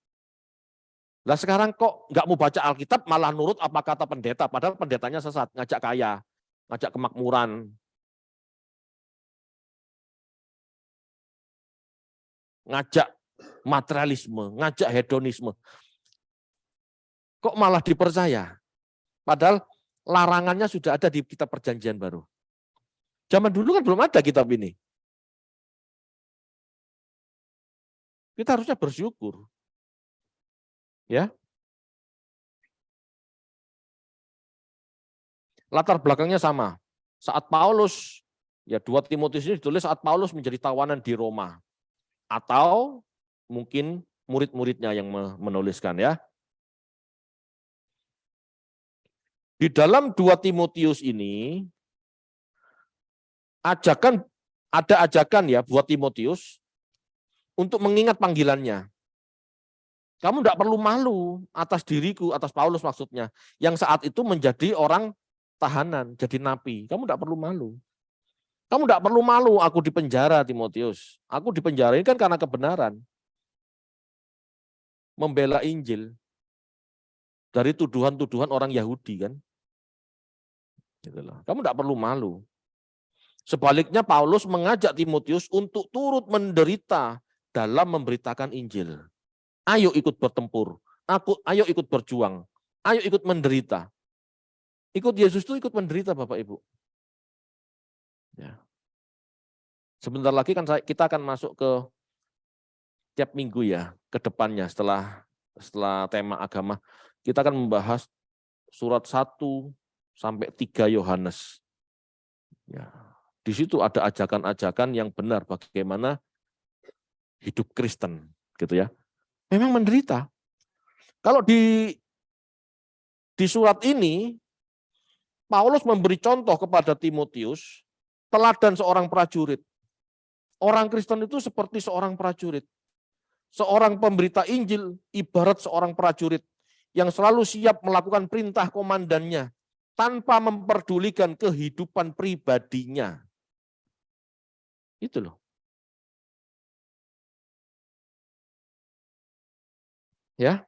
Lah sekarang kok nggak mau baca Alkitab, malah nurut apa kata pendeta, padahal pendetanya sesat, ngajak kaya, ngajak kemakmuran, ngajak materialisme, ngajak hedonisme. Kok malah dipercaya? Padahal larangannya sudah ada di kitab perjanjian baru. Zaman dulu kan belum ada kitab ini. Kita harusnya bersyukur. Ya. Latar belakangnya sama. Saat Paulus, ya 2 Timotius ini ditulis saat Paulus menjadi tawanan di Roma. Atau mungkin murid-muridnya yang menuliskan ya. Di dalam 2 Timotius ini ada ajakan ya buat Timotius untuk mengingat panggilannya. Kamu tidak perlu malu atas diriku, atas Paulus maksudnya, yang saat itu menjadi orang tahanan, jadi napi. Kamu tidak perlu malu. Kamu tidak perlu malu aku dipenjara, Timotius. Aku dipenjara ini kan karena kebenaran. Membela Injil dari tuduhan-tuduhan orang Yahudi kan. Kamu tidak perlu malu. Sebaliknya Paulus mengajak Timotius untuk turut menderita dalam memberitakan Injil. Ayo ikut bertempur, ayo ikut berjuang, ayo ikut menderita. Ikut Yesus itu ikut menderita Bapak Ibu. Ya. Sebentar lagi kan kita akan masuk ke tiap minggu ya, ke depannya setelah tema agama. Kita akan membahas surat 1 sampai 3 Yohanes. Ya. Di situ ada ajakan-ajakan yang benar bagaimana hidup Kristen, gitu ya. Memang menderita. Kalau di surat ini, Paulus memberi contoh kepada Timotius, teladan seorang prajurit. Orang Kristen itu seperti seorang prajurit. Seorang pemberita Injil ibarat seorang prajurit yang selalu siap melakukan perintah komandannya tanpa memperdulikan kehidupan pribadinya. Itu loh. Ya.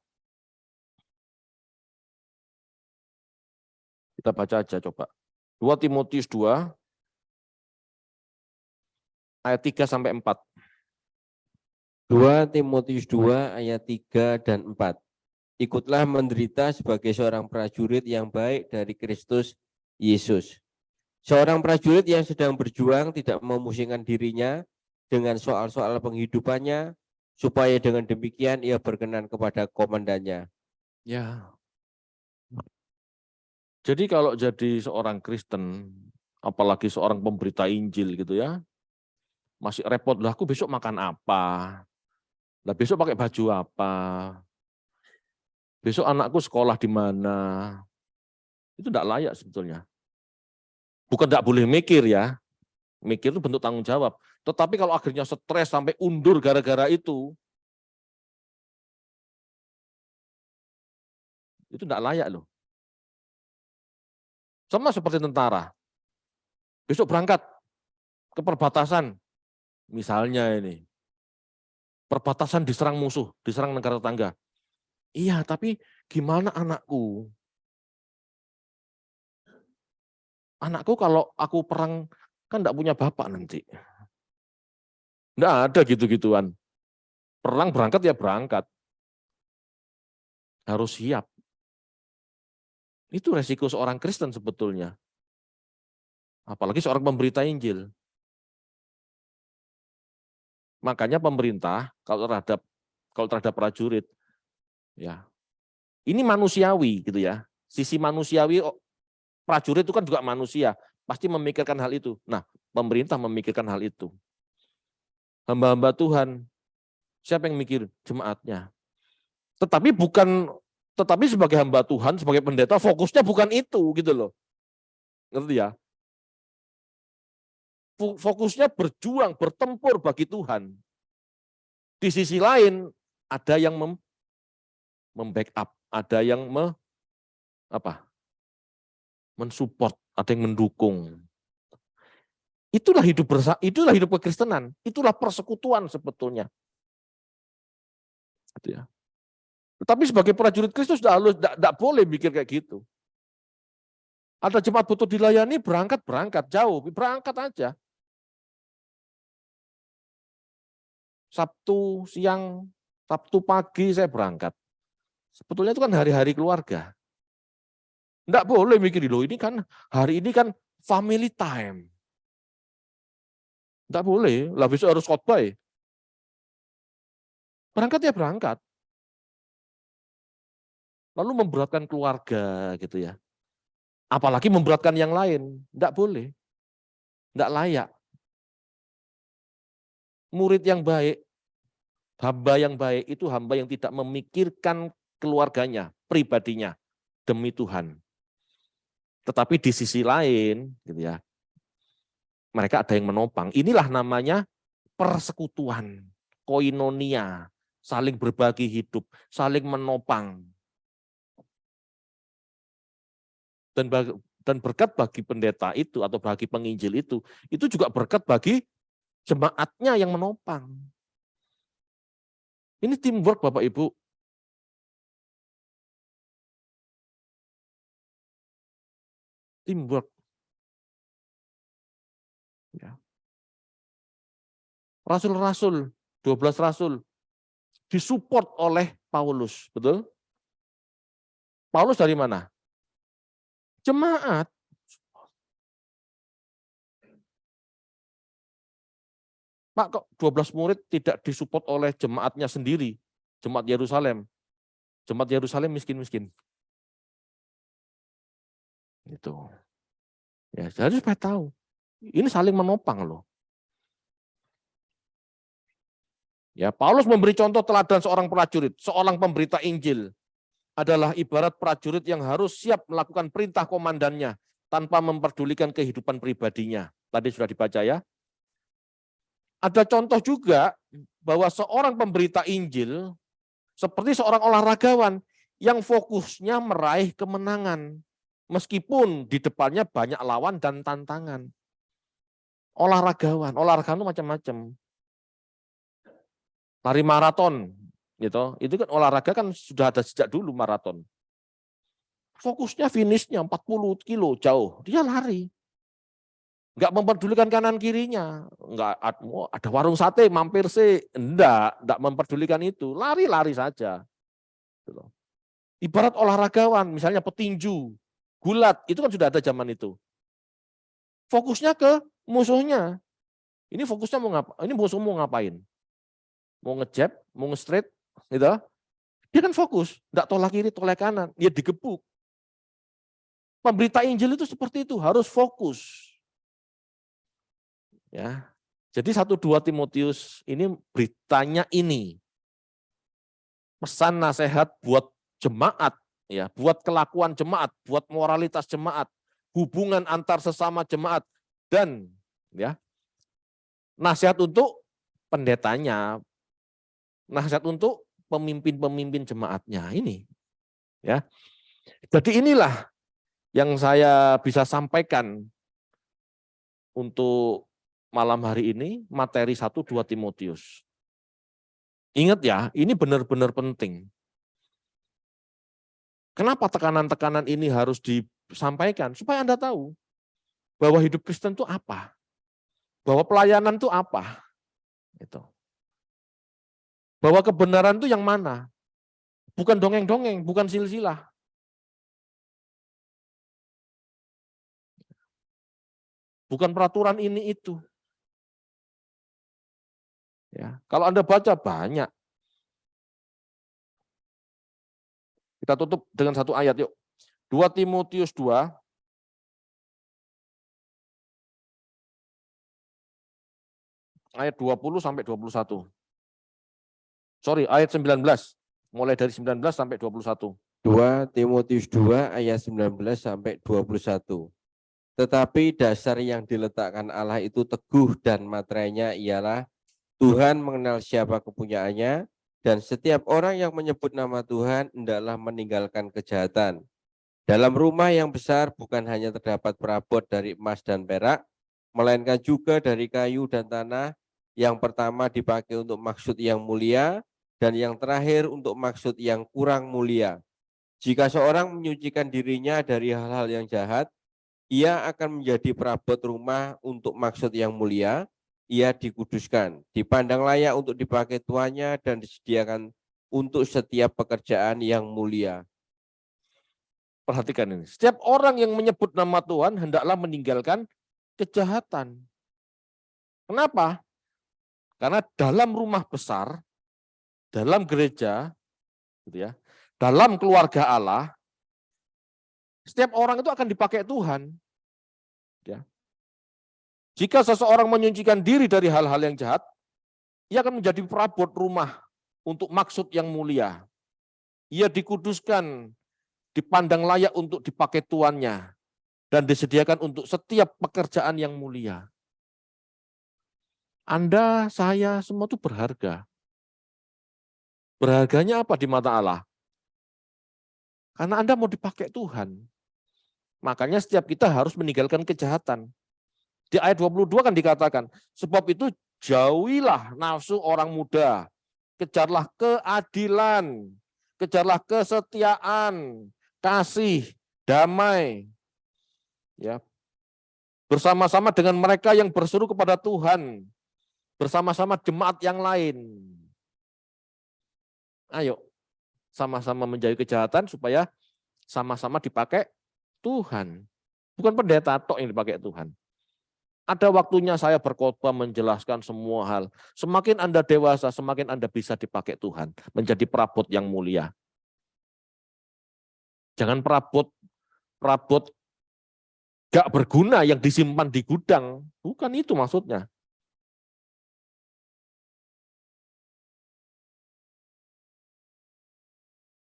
Kita baca aja coba. 2 Timotius 2 ayat 3 sampai 4. 2 Timotius 2 ayat 3 dan 4. Ikutlah menderita sebagai seorang prajurit yang baik dari Kristus Yesus. Seorang prajurit yang sedang berjuang tidak memusingkan dirinya dengan soal-soal penghidupannya, supaya dengan demikian ia berkenan kepada komandannya. Ya. Jadi kalau jadi seorang Kristen, apalagi seorang pemberita Injil gitu ya, masih repot lah, aku besok makan apa? Lah besok pakai baju apa? Besok anakku sekolah di mana? Itu tidak layak sebetulnya. Bukan tidak boleh mikir ya, mikir itu bentuk tanggung jawab. Tetapi kalau akhirnya stres sampai undur gara-gara itu tidak layak loh. Sama seperti tentara. Besok berangkat ke perbatasan, misalnya ini, perbatasan diserang musuh, diserang negara tetangga. Iya, tapi gimana anakku? Anakku kalau aku perang kan enggak punya bapak nanti. Enggak ada gitu-gituan. Perang berangkat ya berangkat. Harus siap. Itu resiko seorang Kristen sebetulnya. Apalagi seorang pemberita Injil. Makanya pemerintah kalau terhadap prajurit, ya ini manusiawi gitu ya. Sisi manusiawi prajurit itu kan juga manusia, pasti memikirkan hal itu. Nah, pemerintah memikirkan hal itu. Hamba-hamba Tuhan, siapa yang mikir? Jemaatnya. Tetapi sebagai hamba Tuhan, sebagai pendeta, fokusnya bukan itu gitu loh. Ngerti ya? Fokusnya berjuang, bertempur bagi Tuhan. Di sisi lain ada yang membackup, ada yang mensupport, ada yang mendukung. Itulah hidup kekristenan, itulah persekutuan sebetulnya. Gitu ya. Tetapi sebagai prajurit Kristus tidak boleh mikir kayak gitu. Ada jemaat butuh dilayani, berangkat jauh, berangkat aja. Sabtu siang, Sabtu pagi saya berangkat. Sebetulnya itu kan hari-hari keluarga. Enggak boleh mikir, loh ini kan hari ini kan family time. Enggak boleh, lah besok harus khotbah. Berangkat ya berangkat. Lalu memberatkan keluarga gitu ya. Apalagi memberatkan yang lain, enggak boleh. Enggak layak. Murid yang baik, hamba yang baik itu hamba yang tidak memikirkan keluarganya, pribadinya demi Tuhan. Tetapi di sisi lain, gitu ya, mereka ada yang menopang. Inilah namanya persekutuan, koinonia, saling berbagi hidup, saling menopang. Dan berkat bagi pendeta itu atau bagi penginjil itu juga berkat bagi jemaatnya yang menopang. Ini teamwork Bapak Ibu. Teamwork. Ya. Rasul-rasul, 12 rasul, disupport oleh Paulus, betul? Paulus dari mana? Jemaat. Pak, kok 12 murid tidak disupport oleh jemaatnya sendiri, jemaat Yerusalem. Jemaat Yerusalem miskin-miskin. Itu. Ya, jadi supaya tahu. Ini saling menopang loh. Ya, Paulus memberi contoh teladan seorang prajurit, seorang pemberita Injil adalah ibarat prajurit yang harus siap melakukan perintah komandannya tanpa memperdulikan kehidupan pribadinya. Tadi sudah dibaca ya. Ada contoh juga bahwa seorang pemberita Injil seperti seorang olahragawan yang fokusnya meraih kemenangan. Meskipun di depannya banyak lawan dan tantangan. Olahragawan itu macam-macam. Lari maraton, gitu. Itu kan olahraga kan sudah ada sejak dulu maraton. Fokusnya finishnya 40 kilo jauh, dia lari. Enggak memperdulikan kanan kirinya, enggak ada warung sate mampir sih, enggak memperdulikan itu, lari-lari saja. Ibarat olahragawan, misalnya petinju, gulat, itu kan sudah ada zaman itu. Fokusnya ke musuhnya. Ini fokusnya mau ngapain? Ini musuh mau ngapain? Mau ngejab, mau nge-straight, gitu. Dia kan fokus, enggak tolak kiri, tolak kanan, dia digebuk. Pemberita Injil itu seperti itu, harus fokus. Ya. Jadi 1-2 Timotius ini beritanya ini. Pesan nasihat buat jemaat, ya, buat kelakuan jemaat, buat moralitas jemaat, hubungan antar sesama jemaat, dan ya nasihat untuk pendetanya, nasihat untuk pemimpin-pemimpin jemaatnya ini. Ya. Jadi inilah yang saya bisa sampaikan untuk malam hari ini, materi 1-2 Timotius. Ingat ya, ini benar-benar penting. Kenapa tekanan-tekanan ini harus disampaikan? Supaya Anda tahu bahwa hidup Kristen itu apa, bahwa pelayanan itu apa, itu. Bahwa kebenaran itu yang mana, bukan dongeng-dongeng, bukan silsilah. Bukan peraturan ini itu. Ya, kalau Anda baca banyak. Kita tutup dengan satu ayat yuk. 2 Timotius 2 ayat 20 sampai 21. Sorry, ayat 19. Mulai dari 19 sampai 21. 2 Timotius 2 ayat 19 sampai 21. Tetapi dasar yang diletakkan Allah itu teguh dan materainya ialah Tuhan mengenal siapa kepunyaannya, dan setiap orang yang menyebut nama Tuhan hendaklah meninggalkan kejahatan. Dalam rumah yang besar bukan hanya terdapat perabot dari emas dan perak, melainkan juga dari kayu dan tanah. Yang pertama dipakai untuk maksud yang mulia, dan yang terakhir untuk maksud yang kurang mulia. Jika seorang menyucikan dirinya dari hal-hal yang jahat, ia akan menjadi perabot rumah untuk maksud yang mulia. Ia dikuduskan, dipandang layak untuk dipakai tuannya, dan disediakan untuk setiap pekerjaan yang mulia. Perhatikan ini. Setiap orang yang menyebut nama Tuhan hendaklah meninggalkan kejahatan. Kenapa? Karena dalam rumah besar, dalam gereja, gitu ya, dalam keluarga Allah, setiap orang itu akan dipakai Tuhan. Ya. Jika seseorang menyucikan diri dari hal-hal yang jahat, ia akan menjadi perabot rumah untuk maksud yang mulia. Ia dikuduskan, dipandang layak untuk dipakai tuannya, dan disediakan untuk setiap pekerjaan yang mulia. Anda, saya, semua itu berharga. Berharganya apa di mata Allah? Karena Anda mau dipakai Tuhan. Makanya setiap kita harus meninggalkan kejahatan. Di ayat 22 kan dikatakan, sebab itu jauhilah nafsu orang muda, kejarlah keadilan, kejarlah kesetiaan, kasih, damai, ya, bersama-sama dengan mereka yang berseru kepada Tuhan, bersama-sama jemaat yang lain. Ayo, sama-sama menjauhi kejahatan supaya sama-sama dipakai Tuhan. Bukan pendeta tok yang dipakai Tuhan. Ada waktunya saya berkhotbah menjelaskan semua hal. Semakin Anda dewasa, semakin Anda bisa dipakai Tuhan. Menjadi perabot yang mulia. Jangan perabot gak berguna yang disimpan di gudang. Bukan itu maksudnya.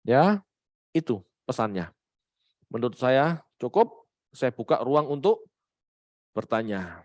Ya, itu pesannya. Menurut saya cukup, saya buka ruang untuk bertanya.